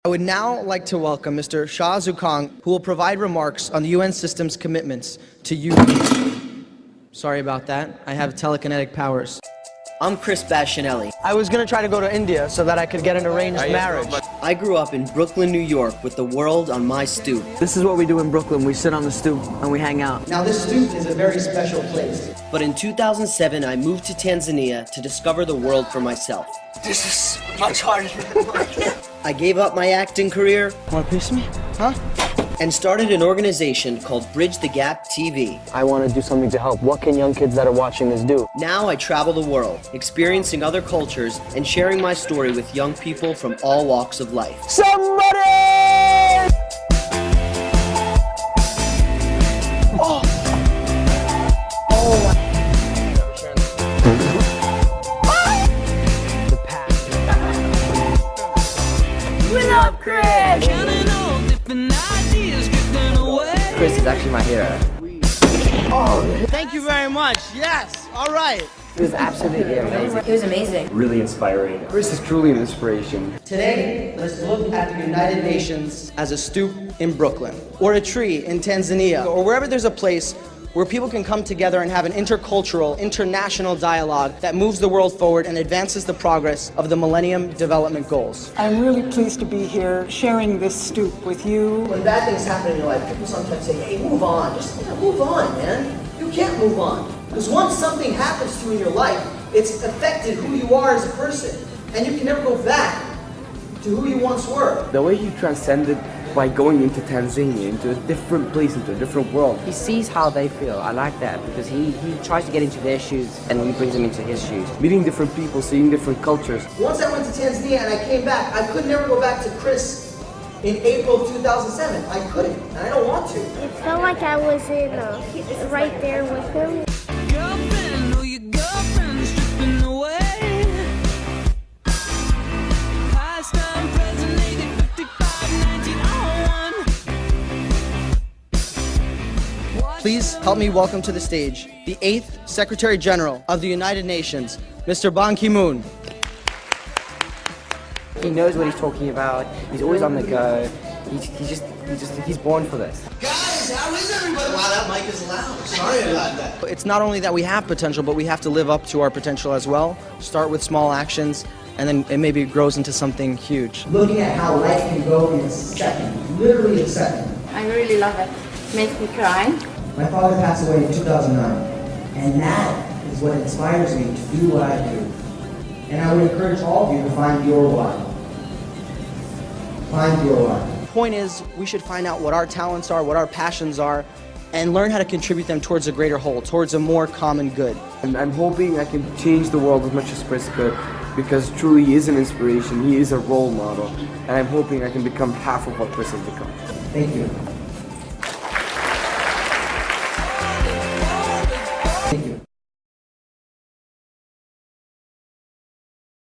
I would now like to welcome Mr. Shah Zukang, who will provide remarks on the UN system's commitments to youth. Sorry about that. I have telekinetic powers. I'm Chris Bashinelli. I was going to try to go to India so that I could get an arranged marriage. I grew up in Brooklyn, New York, with the world on my stoop. This is what we do in Brooklyn. We sit on the stoop and we hang out. Now this stoop is a very special place. But in 2007, I moved to Tanzania to discover the world for myself. This is much harder than mine. I gave up my acting career. Want a piece of me? Huh? And started an organization called Bridge the Gap TV. I want to do something to help. What can young kids that are watching this do? Now I travel the world, experiencing other cultures and sharing my story with young people from all walks of life. Somebody! Oh! Oh! The past. We love Chris! Chris is actually my hero. Oh, thank you very much. Yes. All right. It was absolutely amazing. It was amazing. Really inspiring. Chris is truly an inspiration. Today, let's look at the United Nations as a stoop in Brooklyn, or a tree in Tanzania, or wherever there's a place where people can come together and have an intercultural, international dialogue that moves the world forward and advances the progress of the Millennium Development Goals. I'm really pleased to be here sharing this stoop with you. When bad things happen in your life, people sometimes say, hey, move on. Just move on, man. You can't move on. Because once something happens to you in your life, it's affected who you are as a person. And you can never go back to who you once were. The way he transcended by going into Tanzania, into a different place, into a different world. He sees how they feel. I like that because he tries to get into their shoes and he brings them into his shoes. Meeting different people, seeing different cultures. Once I went to Tanzania and I came back, I could never go back to Chris in April of 2007. I couldn't, and I don't want to. It felt like I was in right there with him. Girlfriend, oh, your girlfriend's stripping away. Past time, present, 80, 55, 1901. Please help me welcome to the stage the 8th Secretary General of the United Nations, Mr. Ban Ki-moon. He knows what he's talking about. He's always on the go. He's born for this. Guys, how is everybody? Wow, that mic is loud. Sorry about that. It's not only that we have potential, but we have to live up to our potential as well. Start with small actions, and then it maybe grows into something huge. Looking at how life can go in a second, literally a second. I really love it. Makes me cry. My father passed away in 2009, and that is what inspires me to do what I do. And I would encourage all of you to find your why. Find your why. The point is, we should find out what our talents are, what our passions are, and learn how to contribute them towards a greater whole, towards a more common good. And I'm hoping I can change the world as much as Chris could, because truly he is an inspiration, he is a role model, and I'm hoping I can become half of what Chris has become. Thank you.